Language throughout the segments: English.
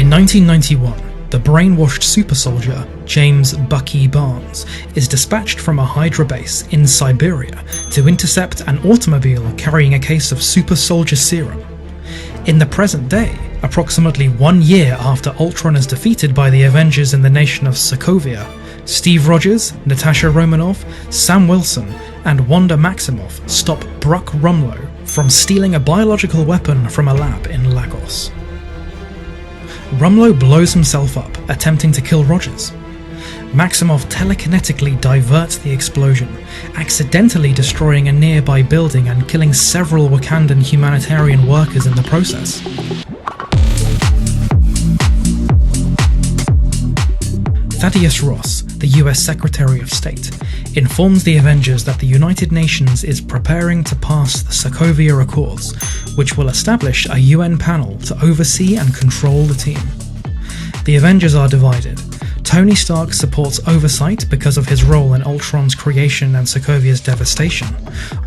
In 1991, the brainwashed super soldier James "Bucky" Barnes is dispatched from a Hydra base in Siberia to intercept an automobile carrying a case of super soldier serum. In the present day, approximately 1 year after Ultron is defeated by the Avengers in the nation of Sokovia, Steve Rogers, Natasha Romanoff, Sam Wilson, and Wanda Maximoff stop Bruck Rumlow from stealing a biological weapon from a lab in Lagos. Rumlow blows himself up, attempting to kill Rogers. Maximoff telekinetically diverts the explosion, accidentally destroying a nearby building and killing several Wakandan humanitarian workers in the process. Thaddeus Ross, the US Secretary of State, informs the Avengers that the United Nations is preparing to pass the Sokovia Accords, which will establish a UN panel to oversee and control the team. The Avengers are divided. Tony Stark supports oversight because of his role in Ultron's creation and Sokovia's devastation,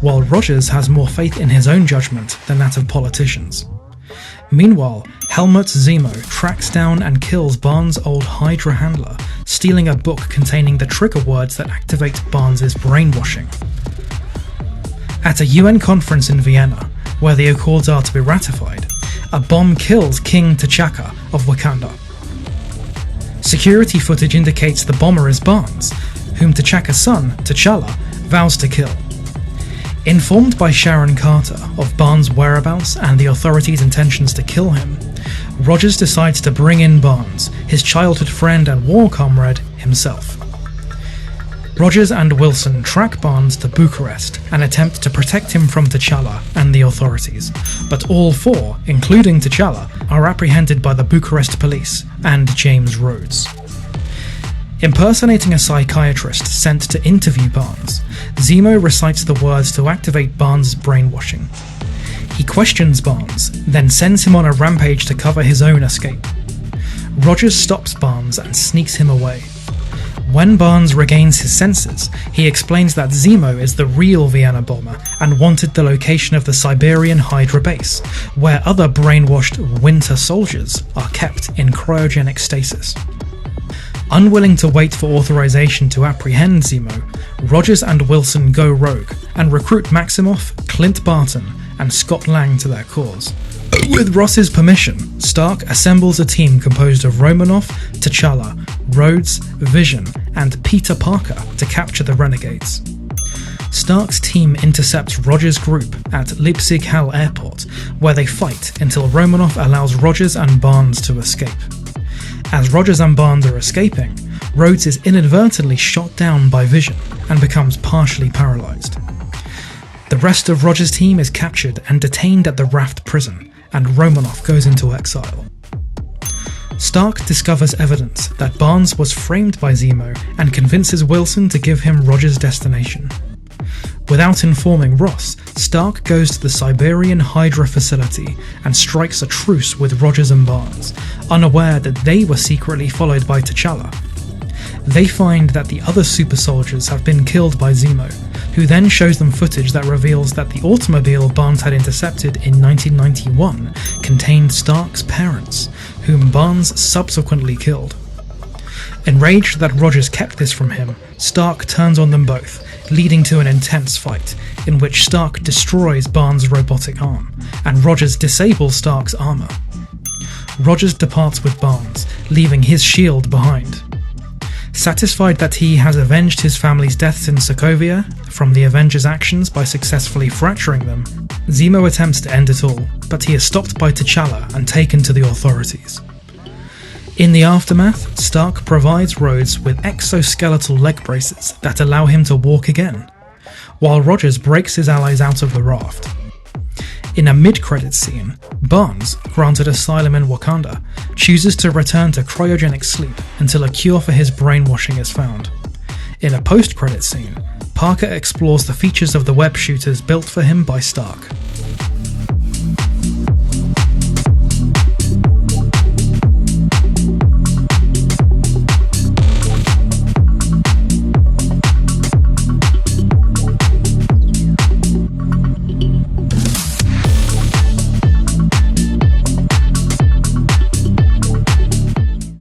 while Rogers has more faith in his own judgment than that of politicians. Meanwhile, Helmut Zemo tracks down and kills Barnes' old Hydra handler, stealing a book containing the trigger words that activate Barnes' brainwashing. At a UN conference in Vienna, where the Accords are to be ratified, a bomb kills King T'Chaka of Wakanda. Security footage indicates the bomber is Barnes, whom T'Chaka's son, T'Challa, vows to kill. Informed by Sharon Carter of Barnes' whereabouts and the authorities' intentions to kill him, Rogers decides to bring in Barnes, his childhood friend and war comrade, himself. Rogers and Wilson track Barnes to Bucharest and attempt to protect him from T'Challa and the authorities, but all four, including T'Challa, are apprehended by the Bucharest police and James Rhodes. Impersonating a psychiatrist sent to interview Barnes, Zemo recites the words to activate Barnes' brainwashing. He questions Barnes, then sends him on a rampage to cover his own escape. Rogers stops Barnes and sneaks him away. When Barnes regains his senses, he explains that Zemo is the real Vienna bomber and wanted the location of the Siberian Hydra base, where other brainwashed Winter soldiers are kept in cryogenic stasis. Unwilling to wait for authorization to apprehend Zemo, Rogers and Wilson go rogue and recruit Maximoff, Clint Barton, and Scott Lang to their cause. With Ross's permission, Stark assembles a team composed of Romanoff, T'Challa, Rhodes, Vision, and Peter Parker to capture the renegades. Stark's team intercepts Rogers' group at Leipzig-Halle Airport, where they fight until Romanoff allows Rogers and Barnes to escape. As Rogers and Barnes are escaping, Rhodes is inadvertently shot down by Vision and becomes partially paralysed. The rest of Rogers' team is captured and detained at the Raft prison, and Romanoff goes into exile. Stark discovers evidence that Barnes was framed by Zemo and convinces Wilson to give him Rogers' destination. Without informing Ross, Stark goes to the Siberian Hydra facility and strikes a truce with Rogers and Barnes, unaware that they were secretly followed by T'Challa. They find that the other super soldiers have been killed by Zemo, who then shows them footage that reveals that the automobile Barnes had intercepted in 1991 contained Stark's parents, whom Barnes subsequently killed. Enraged that Rogers kept this from him, Stark turns on them both, leading to an intense fight, in which Stark destroys Barnes' robotic arm, and Rogers disables Stark's armour. Rogers departs with Barnes, leaving his shield behind. Satisfied that he has avenged his family's deaths in Sokovia from the Avengers' actions by successfully fracturing them, Zemo attempts to end it all, but he is stopped by T'Challa and taken to the authorities. In the aftermath, Stark provides Rhodes with exoskeletal leg braces that allow him to walk again, while Rogers breaks his allies out of the raft. In a mid-credits scene, Barnes, granted asylum in Wakanda, chooses to return to cryogenic sleep until a cure for his brainwashing is found. In a post-credits scene, Parker explores the features of the web shooters built for him by Stark.